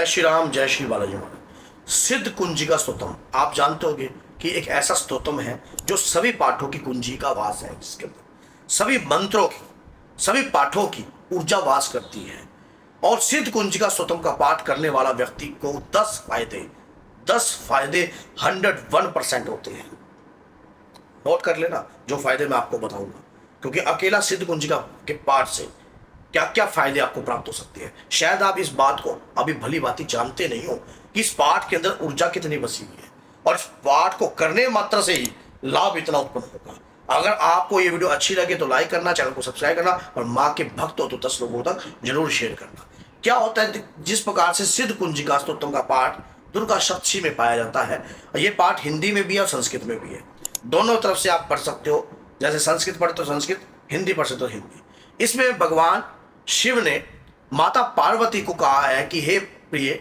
जय श्री राम, जय श्री बालाजी महाराज। सिद्ध कुंजिका स्तोत्रम आप जानते होंगे कि एक ऐसा स्तोत्रम है जो सभी पाठों की कुंजी का वास है, जिसके अंदर सभी मंत्रों की, सभी पाठों की ऊर्जा वास करती है। और सिद्ध कुंजिका स्तोत्रम का पाठ करने वाला व्यक्ति को 10 फायदे 101% होते हैं। नोट कर लेना जो फायदे मैं आपको बताऊंगा, क्योंकि अकेला सिद्ध कुंजिका के पाठ से क्या क्या फायदे आपको प्राप्त हो सकते हैं। शायद आप इस बात को अभी भली भांति जानते नहीं हो कि इस पाठ के अंदर ऊर्जा कितनी बसी हुई है और इस पाठ को करने मात्र से ही लाभ इतना उत्पन्न होगा। अगर आपको ये वीडियो अच्छी लगे तो लाइक करना, चैनल को सब्सक्राइब करना और माँ के भक्त हो तो 10 लोगों तक जरूर शेयर करना। क्या होता है, जिस प्रकार से सिद्ध कुंजिका स्तोत्रम का पाठ दुर्गा सप्तशी में पाया जाता है, ये पाठ हिंदी में भी है और संस्कृत में भी है। दोनों तरफ से आप पढ़ सकते हो, जैसे संस्कृत पढ़े तो संस्कृत, हिंदी पढ़ सकते हो हिंदी। इसमें भगवान शिव ने माता पार्वती को कहा है कि हे प्रिय,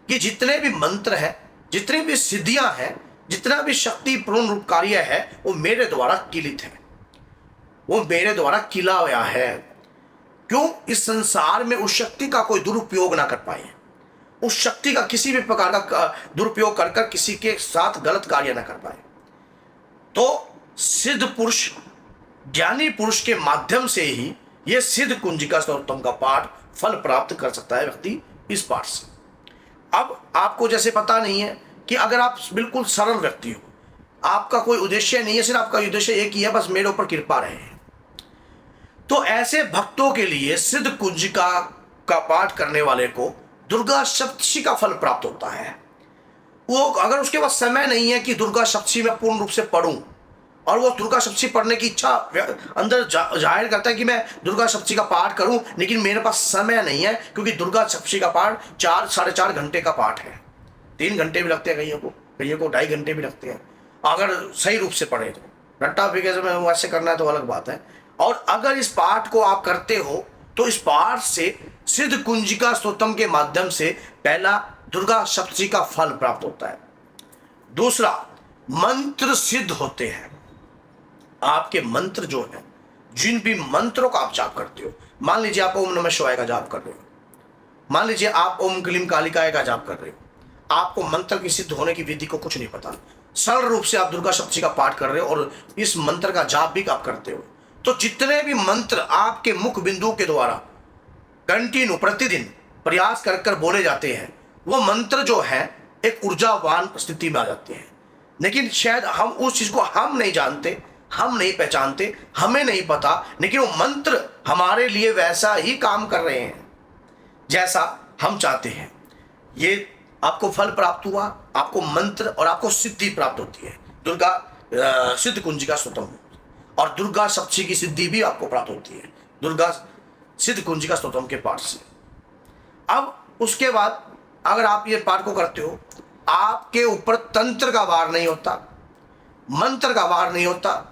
कि जितने भी मंत्र हैं, जितनी भी सिद्धियां हैं, जितना भी शक्तिपूर्ण रूप कार्य है, वो मेरे द्वारा किलित है, वो मेरे द्वारा किला हुआ है। क्यों? इस संसार में उस शक्ति का कोई दुरुपयोग ना कर पाए, उस शक्ति का किसी भी प्रकार का दुरुपयोग कर कर किसी के साथ गलत कार्य ना कर पाए। तो सिद्ध पुरुष, ज्ञानी पुरुष के माध्यम से ही यह सिद्ध कुंजिका स्तोत्रम का पाठ फल प्राप्त कर सकता है व्यक्ति इस पाठ से। अब आपको जैसे पता नहीं है कि अगर आप बिल्कुल सरल व्यक्ति हो, आपका कोई उद्देश्य नहीं है, सिर्फ आपका उद्देश्य एक ही है, बस मेरे ऊपर कृपा रहे, तो ऐसे भक्तों के लिए सिद्ध कुंजिका का पाठ करने वाले को दुर्गा सप्तशी का फल प्राप्त होता है। वो अगर उसके पास समय नहीं है कि दुर्गा सप्तशी में पूर्ण रूप से पढ़ूं, और वो दुर्गा सप्तशी पढ़ने की इच्छा अंदर जाहिर करता है कि मैं दुर्गा सप्तशी का पाठ करूं, लेकिन मेरे पास समय नहीं है, क्योंकि दुर्गा सप्तशी का पाठ 4-4.5 घंटे का पाठ है। 3 घंटे भी लगते हैं कईयों को 2.5 घंटे भी लगते हैं, अगर सही रूप से पढ़े तो। रट्टा फिके में वैसे करना है तो अलग बात है। और अगर इस पाठ को आप करते हो तो इस पाठ से सिद्ध कुंजिका स्तोत्रम के माध्यम से पहला दुर्गा सप्तशी का फल प्राप्त होता है। दूसरा, मंत्र सिद्ध होते हैं। आपके मंत्र जो है, जिन भी मंत्रों का आप जाप करते हो, मान लीजिए आप ओम नमः शिवाय का जाप कर रहे हो, मान लीजिए आप ओम क्लीम कालिकाय का जाप कर रहे हो, आपको मंत्र की सिद्ध होने की विधि को कुछ नहीं पता, सरल रूप से आप दुर्गा सप्तशी का पाठ कर रहे हो और इस मंत्र का जाप भी आप करते हो, तो जितने भी मंत्र आपके मुख बिंदु के द्वारा कंटिन्यू प्रतिदिन प्रयास कर कर बोले जाते हैं, वो मंत्र जो है एक ऊर्जावान स्थिति में आ जाते हैं। लेकिन शायद हम उस चीज को हम नहीं जानते, हम नहीं पहचानते, हमें नहीं पता, लेकिन वो मंत्र हमारे लिए वैसा ही काम कर रहे हैं जैसा हम चाहते हैं। ये आपको फल प्राप्त हुआ, आपको मंत्र और आपको सिद्धि प्राप्त होती है दुर्गा सिद्ध कुंजिका स्तोत्रम, और दुर्गा सप्तशी की सिद्धि भी आपको प्राप्त होती है दुर्गा सिद्ध कुंजिका स्तोत्रम के पाठ से। अब उसके बाद अगर आप ये पाठ को करते हो, आपके ऊपर तंत्र का वार नहीं होता, मंत्र का वार नहीं होता,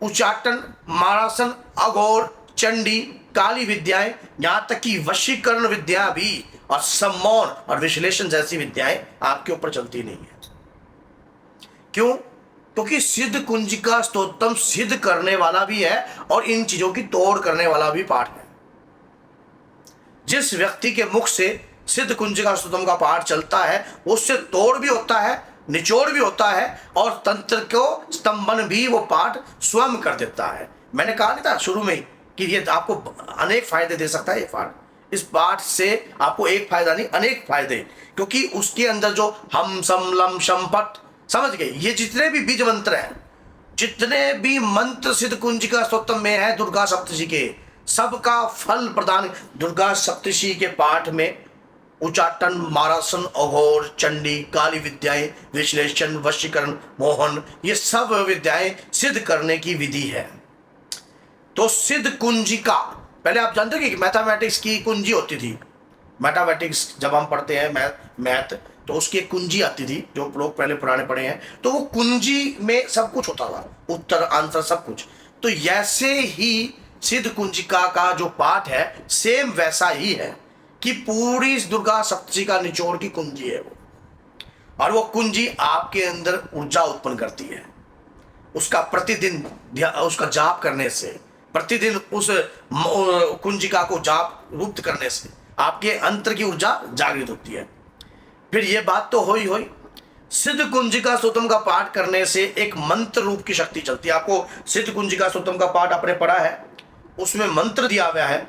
उच्चाटन, मारासन, अघोर, चंडी, काली विद्याएं, यहां तक कि वशीकरण विद्या भी और सम्मोहन और विश्लेषण जैसी विद्याएं आपके ऊपर चलती नहीं है। क्यों? क्योंकि सिद्ध कुंजिका स्तोत्रम सिद्ध करने वाला भी है और इन चीजों की तोड़ करने वाला भी पाठ है। जिस व्यक्ति के मुख से सिद्ध कुंजिका स्तोत्रम का पाठ चलता है, उससे तोड़ भी होता है, निचोड़ भी होता है, और तंत्र को स्तंभन भी वो पाठ स्वयं कर देता है। मैंने कहा नहीं था शुरू में ही कि ये आपको अनेक फायदे दे सकता है ये पाठ। इस पाठ से आपको एक फायदा नहीं, अनेक फायदे, क्योंकि उसके अंदर जो हम सम लम शम पट, समझ गए, ये जितने भी बीज मंत्र हैं, जितने भी मंत्र सिद्ध कुंजिका स्तोत्रम में है दुर्गा सप्तशी के, सबका फल प्रदान दुर्गा सप्तशी के पाठ में उच्चाटन, मारासन, अघोर, चंडी, काली विद्याएं, विश्लेषण, वशीकरण, मोहन, ये सब विद्याएं सिद्ध करने की विधि है। तो सिद्ध कुंजिका, पहले आप जानते हैं कि मैथमेटिक्स की कुंजी होती थी। मैथमेटिक्स जब हम पढ़ते हैं मैथ तो उसकी एक कुंजी आती थी, जो लोग पहले पुराने पढ़े हैं, तो वो कुंजी में सब कुछ होता था, उत्तर आंसर सब कुछ। तो ऐसे ही सिद्ध कुंजिका का जो पाठ है सेम वैसा ही है कि पूरी दुर्गा सप्तशी का निचोड़ की कुंजी है वो, और वो कुंजी आपके अंदर ऊर्जा उत्पन्न करती है। उसका प्रतिदिन उसका जाप करने से, प्रतिदिन उस कुंजिका को जाप रूप करने से आपके अंतर की ऊर्जा जागृत होती है। फिर ये बात तो हुई सिद्ध कुंजिका स्तोत्रम का पाठ करने से एक मंत्र रूप की शक्ति चलती है। आपको सिद्ध कुंजिका स्तोत्रम का पाठ आपने पढ़ा है, उसमें मंत्र दिया गया है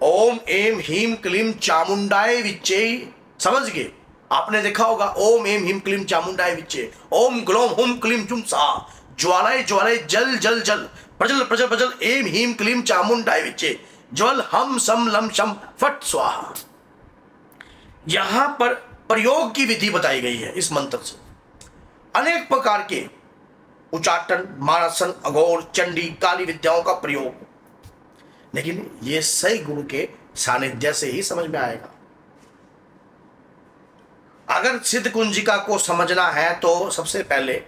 ओम एम ह्रीम क्लीम चामुंडाय विच्चे। समझ गए? आपने देखा होगा ओम एम ह्रीम क्लीम चामुंडाय विच्चे, ओम ग्लोम हुम क्लीम जुम सा, ज्वालाय ज्वालाय जल जल जल, प्रजल प्रजल प्रजल एम ह्रीम क्लीम चामुंडाय विच्चे, ज्वल हम सम लम शम फट स्वाहा। यहां पर प्रयोग की विधि बताई गई है। इस मंत्र से अनेक प्रकार के उच्चाटन, मानसन, अघोर, चंडी, काली विद्याओं का प्रयोग, लेकिन ये सही गुरु के सानिध्य से ही समझ में आएगा। अगर सिद्ध कुंजिका को समझना है तो सबसे पहले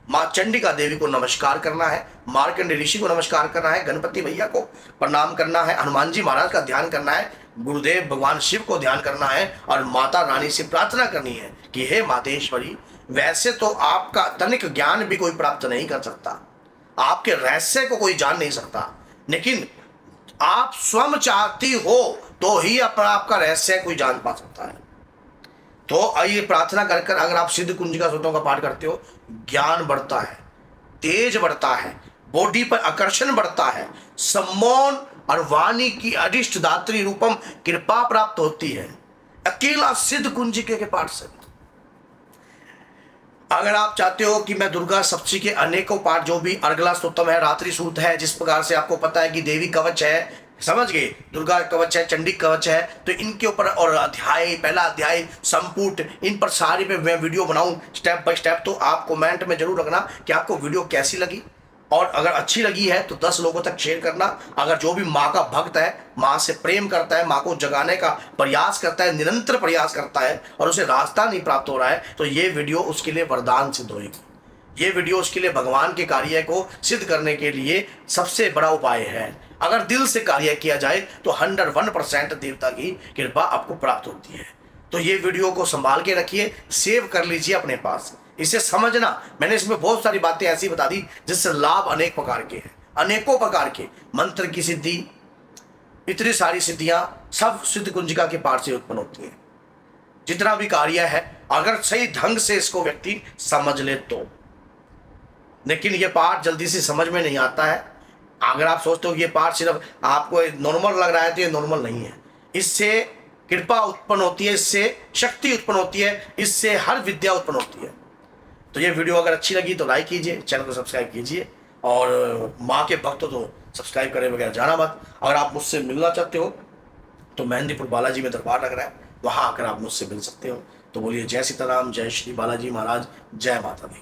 माँ चंडिका देवी को नमस्कार करना है, मार्कंडेय ऋषि को नमस्कार करना है, गणपति भैया को प्रणाम करना है, हनुमान जी महाराज का ध्यान करना है, गुरुदेव भगवान शिव को ध्यान करना है और माता रानी से प्रार्थना करनी है कि हे मातेश्वरी, वैसे तो आपका तनिक ज्ञान भी कोई प्राप्त नहीं कर सकता, आपके रहस्य को कोई जान नहीं सकता, लेकिन आप स्वयं चाहती हो तो ही अपना आपका रहस्य कोई जान पा सकता है। तो आइए प्रार्थना कर कर अगर आप सिद्ध कुंजिका स्तोत्रों का पाठ करते हो, ज्ञान बढ़ता है, तेज बढ़ता है, बॉडी पर आकर्षण बढ़ता है, सम्मान और वाणी की अरिष्ट दात्री रूपम कृपा प्राप्त होती है अकेला सिद्ध कुंजिके के पाठ से। अगर आप चाहते हो कि मैं दुर्गा सप्तशती के अनेकों पाठ, जो भी अर्गला स्तोत्रम है, रात्रि सूक्त है, जिस प्रकार से आपको पता है कि देवी कवच है, समझ गए, दुर्गा कवच है, चंडी कवच है, तो इनके ऊपर और अध्याय, पहला अध्याय, संपुट, इन पर सारी पे मैं वीडियो बनाऊं स्टेप बाय स्टेप। तो आप कमेंट में जरूर रखना कि आपको वीडियो कैसी लगी, और अगर अच्छी लगी है तो 10 लोगों तक शेयर करना। अगर जो भी माँ का भक्त है, माँ से प्रेम करता है, माँ को जगाने का प्रयास करता है, निरंतर प्रयास करता है और उसे रास्ता नहीं प्राप्त हो रहा है, तो ये वीडियो उसके लिए वरदान सिद्ध होगी। ये वीडियो उसके लिए भगवान के कार्य को सिद्ध करने के लिए सबसे बड़ा उपाय है। अगर दिल से कार्य किया जाए तो 101% देवता की कृपा आपको प्राप्त होती है। तो ये वीडियो को संभाल के रखिए, सेव कर लीजिए अपने पास, इसे समझना। मैंने इसमें बहुत सारी बातें ऐसी बता दी जिससे लाभ अनेक प्रकार के हैं, अनेकों प्रकार के मंत्र की सिद्धि, इतनी सारी सिद्धियां सब सिद्ध कुंजिका के पाठ से उत्पन्न होती है। जितना भी कार्य है अगर सही ढंग से इसको व्यक्ति समझ ले तो, लेकिन ये पाठ जल्दी से समझ में नहीं आता है। अगर आप सोचते हो कि ये पाठ सिर्फ आपको नॉर्मल लग रहा है तो ये नॉर्मल नहीं है। इससे कृपा उत्पन्न होती है, इससे शक्ति उत्पन्न होती है, इससे हर विद्या उत्पन्न होती है। तो ये वीडियो अगर अच्छी लगी तो लाइक कीजिए, चैनल को सब्सक्राइब कीजिए, और माँ के भक्त हो तो सब्सक्राइब करे वगैरह जाना मत। अगर आप मुझसे मिलना चाहते हो तो मेहंदीपुर बालाजी में दरबार लग रहा है, वहाँ आकर आप मुझसे मिल सकते हो। तो बोलिए जय सीताराम, जय श्री बालाजी महाराज, जय माता दी।